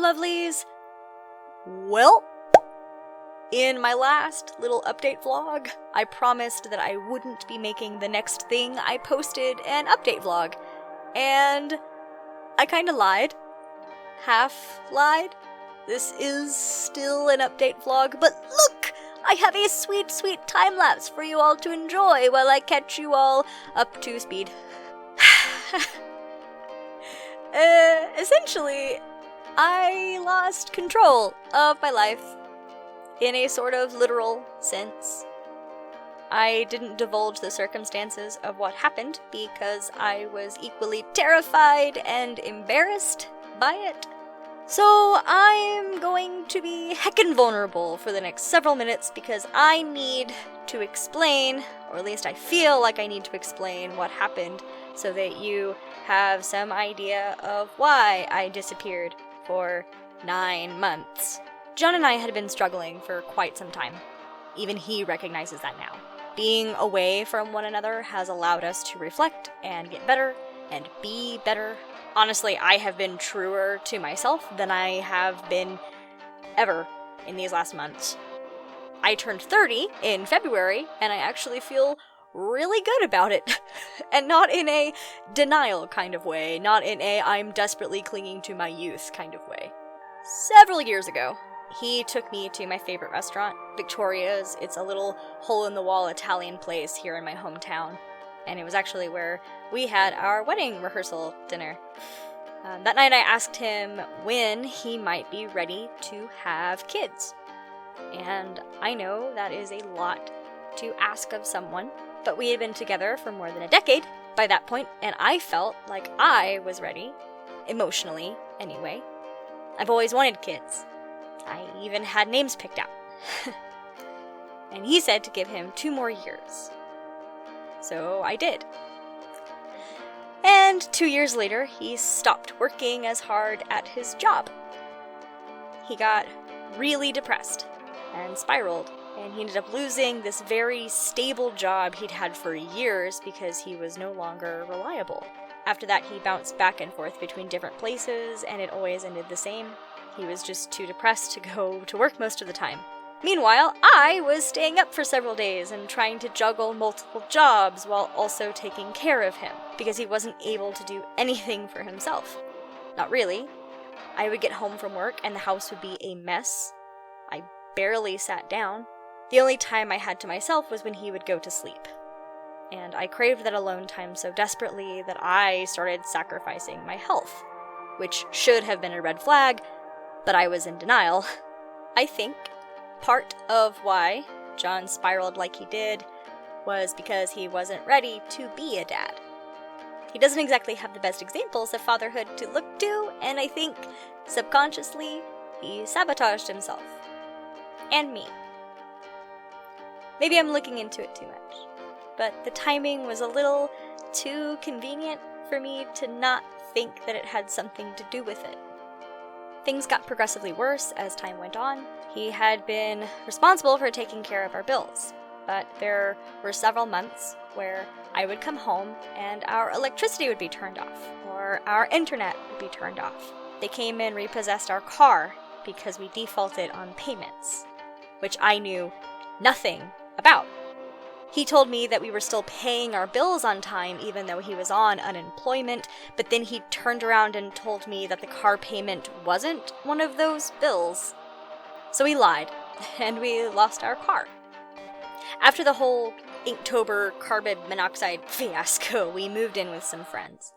lovelies. Well, in my last little update vlog, I promised that I wouldn't be making the next thing I posted an update vlog. And I kinda lied. Half lied. This is still an update vlog, but look! I have a sweet, sweet time-lapse for you all to enjoy while I catch you all up to speed. Essentially, I lost control of my life in a sort of literal sense. I didn't divulge the circumstances of what happened because I was equally terrified and embarrassed by it. So I'm going to be heckin' vulnerable for the next several minutes because I need to explain, or at least I feel like I need to explain what happened so that you have some idea of why I disappeared for 9 months. John and I had been struggling for quite some time. Even he recognizes that now. Being away from one another has allowed us to reflect and get better and be better. Honestly, I have been truer to myself than I have been ever in these last months. I turned 30 in February, and I actually feel really good about it. And not in a denial kind of way, not in a I'm desperately clinging to my youth kind of way. Several years ago, he took me to my favorite restaurant, Victoria's. It's a little hole-in-the-wall Italian place here in my hometown. And it was actually where we had our wedding rehearsal dinner. That night I asked him when he might be ready to have kids. And I know that is a lot to ask of someone, but we had been together for more than a decade by that point, and I felt like I was ready, emotionally anyway. I've always wanted kids. I even had names picked out. And he said to give him 2 more years. So I did. And 2 years later, he stopped working as hard at his job. He got really depressed and spiraled, and he ended up losing this very stable job he'd had for years because he was no longer reliable. After that, he bounced back and forth between different places, and it always ended the same. He was just too depressed to go to work most of the time. Meanwhile, I was staying up for several days and trying to juggle multiple jobs while also taking care of him, because he wasn't able to do anything for himself. Not really. I would get home from work and the house would be a mess. I barely sat down. The only time I had to myself was when he would go to sleep. And I craved that alone time so desperately that I started sacrificing my health, which should have been a red flag, but I was in denial. I think part of why John spiraled like he did was because he wasn't ready to be a dad. He doesn't exactly have the best examples of fatherhood to look to, and I think, subconsciously, he sabotaged himself. And me. Maybe I'm looking into it too much, but the timing was a little too convenient for me to not think that it had something to do with it. Things got progressively worse as time went on. He had been responsible for taking care of our bills, but there were several months where I would come home and our electricity would be turned off, or our internet would be turned off. They came and repossessed our car because we defaulted on payments, which I knew nothing about. He told me that we were still paying our bills on time even though he was on unemployment, but then he turned around and told me that the car payment wasn't one of those bills. So he lied, and we lost our car. After the whole Inktober carbon monoxide fiasco, we moved in with some friends.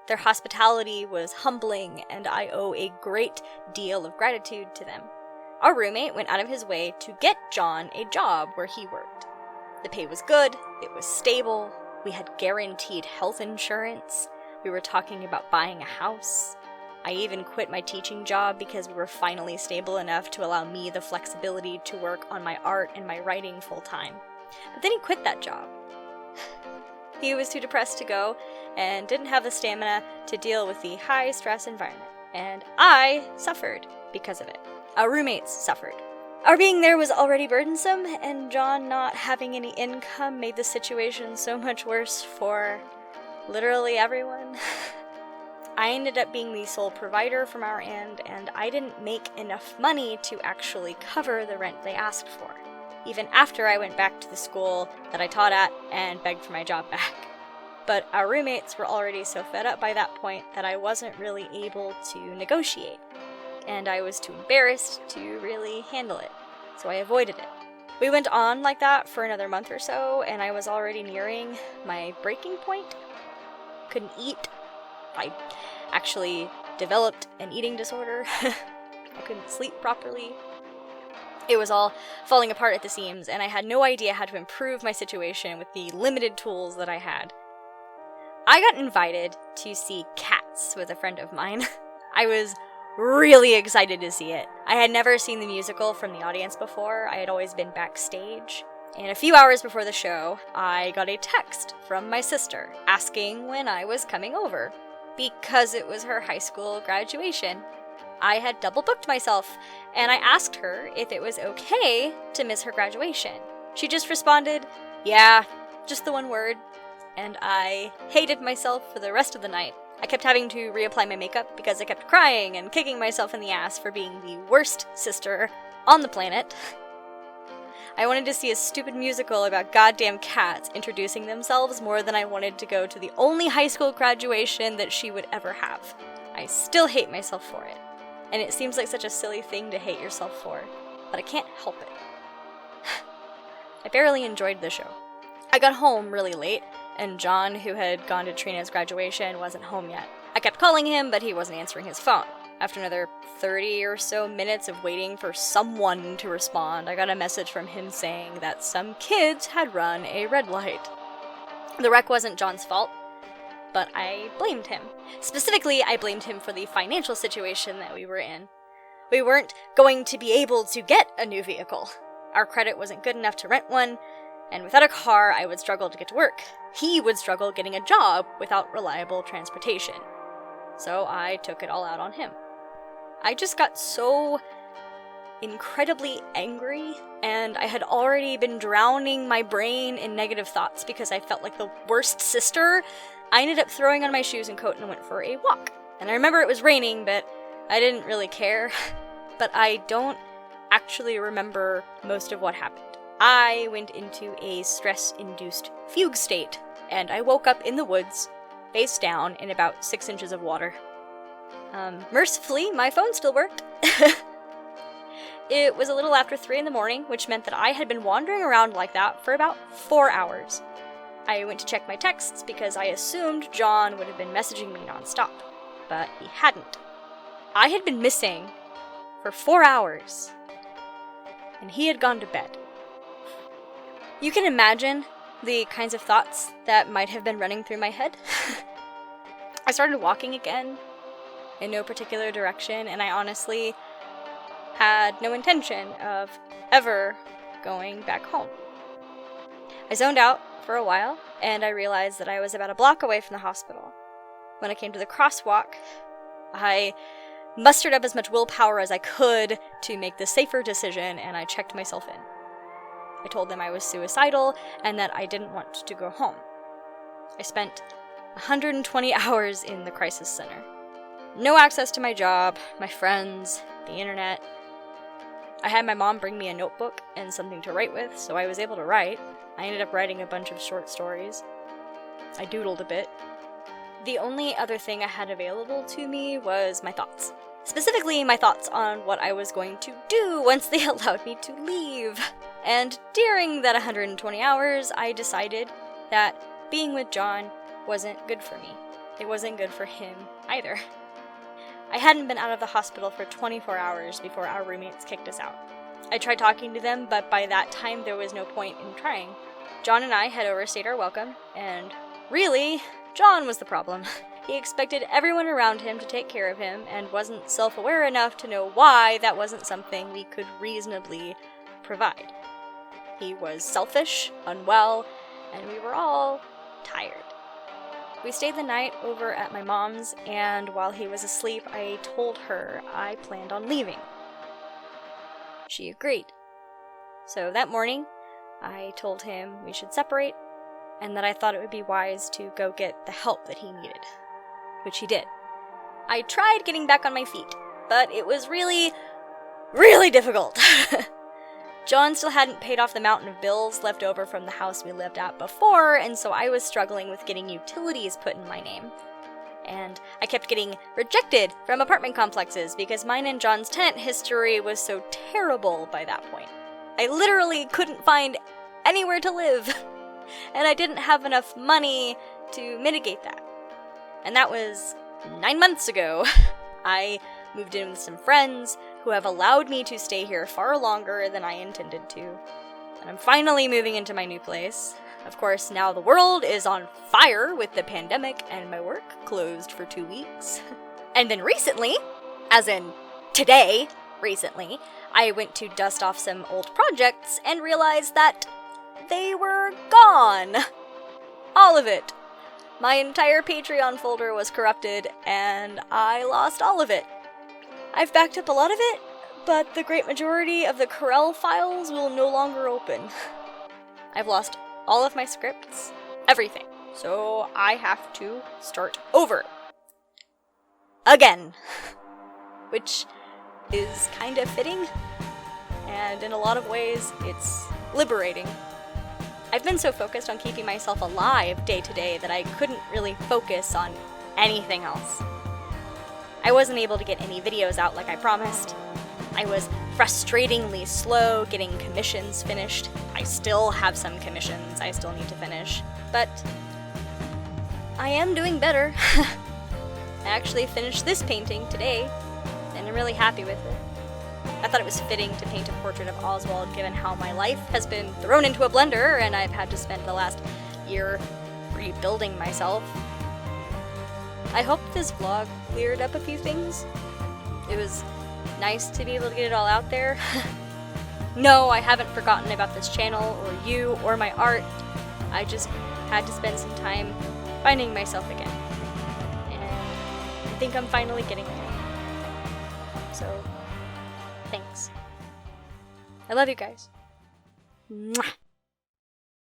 Their hospitality was humbling, and I owe a great deal of gratitude to them. Our roommate went out of his way to get John a job where he worked. The pay was good, it was stable, we had guaranteed health insurance, we were talking about buying a house. I even quit my teaching job because we were finally stable enough to allow me the flexibility to work on my art and my writing full time. But then he quit that job. He was too depressed to go and didn't have the stamina to deal with the high stress environment. And I suffered because of it. Our roommates suffered. Our being there was already burdensome, and John not having any income made the situation so much worse for literally everyone. I ended up being the sole provider from our end, and I didn't make enough money to actually cover the rent they asked for, even after I went back to the school that I taught at and begged for my job back. But our roommates were already so fed up by that point that I wasn't really able to negotiate, and I was too embarrassed to really handle it, so I avoided it. We went on like that for another month or so, and I was already nearing my breaking point. Couldn't eat. I actually developed an eating disorder. I couldn't sleep properly. It was all falling apart at the seams, and I had no idea how to improve my situation with the limited tools that I had. I got invited to see Cats with a friend of mine. I was really excited to see it. I had never seen the musical from the audience before. I had always been backstage. And a few hours before the show, I got a text from my sister asking when I was coming over, because it was her high school graduation. I had double booked myself, and I asked her if it was okay to miss her graduation. She just responded, "Yeah, just the one word," and I hated myself for the rest of the night. I kept having to reapply my makeup because I kept crying and kicking myself in the ass for being the worst sister on the planet. I wanted to see a stupid musical about goddamn cats introducing themselves more than I wanted to go to the only high school graduation that she would ever have. I still hate myself for it, and it seems like such a silly thing to hate yourself for, but I can't help it. I barely enjoyed the show. I got home really late, and John, who had gone to Trina's graduation, wasn't home yet. I kept calling him, but he wasn't answering his phone. After another 30 or so minutes of waiting for someone to respond, I got a message from him saying that some kids had run a red light. The wreck wasn't John's fault, but I blamed him. Specifically, I blamed him for the financial situation that we were in. We weren't going to be able to get a new vehicle. Our credit wasn't good enough to rent one, and without a car, I would struggle to get to work. He would struggle getting a job without reliable transportation. So I took it all out on him. I just got so incredibly angry, and I had already been drowning my brain in negative thoughts because I felt like the worst sister. I ended up throwing on my shoes and coat and went for a walk. And I remember it was raining, but I didn't really care. But I don't actually remember most of what happened. I went into a stress-induced fugue state, and I woke up in the woods, face down, in about 6 inches of water. Mercifully, my phone still worked. It was a little after 3 in the morning, which meant that I had been wandering around like that for about 4 hours. I went to check my texts because I assumed John would have been messaging me nonstop, but he hadn't. I had been missing for 4 hours, and he had gone to bed. You can imagine the kinds of thoughts that might have been running through my head. I started walking again, in no particular direction, and I honestly had no intention of ever going back home. I zoned out for a while, and I realized that I was about a block away from the hospital. When I came to the crosswalk, I mustered up as much willpower as I could to make the safer decision, and I checked myself in. I told them I was suicidal and that I didn't want to go home. I spent 120 hours in the crisis center. No access to my job, my friends, the internet. I had my mom bring me a notebook and something to write with, so I was able to write. I ended up writing a bunch of short stories. I doodled a bit. The only other thing I had available to me was my thoughts. Specifically, my thoughts on what I was going to do once they allowed me to leave. And during that 120 hours, I decided that being with John wasn't good for me. It wasn't good for him either. I hadn't been out of the hospital for 24 hours before our roommates kicked us out. I tried talking to them, but by that time there was no point in trying. John and I had overstayed our welcome, and really, John was the problem. He expected everyone around him to take care of him, and wasn't self-aware enough to know why that wasn't something we could reasonably provide. He was selfish, unwell, and we were all tired. We stayed the night over at my mom's, and while he was asleep, I told her I planned on leaving. She agreed. So that morning, I told him we should separate, and that I thought it would be wise to go get the help that he needed, which he did. I tried getting back on my feet, but it was really, really difficult. John still hadn't paid off the mountain of bills left over from the house we lived at before, and so I was struggling with getting utilities put in my name. And I kept getting rejected from apartment complexes because mine and John's tenant history was so terrible by that point. I literally couldn't find anywhere to live, and I didn't have enough money to mitigate that. And that was 9 months ago. I moved in with some friends who have allowed me to stay here far longer than I intended to. And I'm finally moving into my new place. Of course, now the world is on fire with the pandemic and my work closed for 2 weeks. And then recently, as in today, recently, I went to dust off some old projects and realized that they were gone. All of it. My entire Patreon folder was corrupted, and I lost all of it. I've backed up a lot of it, but the great majority of the Corel files will no longer open. I've lost all of my scripts, everything, so I have to start over. Again. Which is kind of fitting, and in a lot of ways, it's liberating. I've been so focused on keeping myself alive day to day that I couldn't really focus on anything else. I wasn't able to get any videos out like I promised. I was frustratingly slow getting commissions finished. I still have some commissions I still need to finish, but I am doing better. I actually finished this painting today, and I'm really happy with it. I thought it was fitting to paint a portrait of Oswald given how my life has been thrown into a blender and I've had to spend the last year rebuilding myself. I hope this vlog cleared up a few things. It was nice to be able to get it all out there. No, I haven't forgotten about this channel or you or my art. I just had to spend some time finding myself again. And I think I'm finally getting there. So, thanks. I love you guys. Mwah.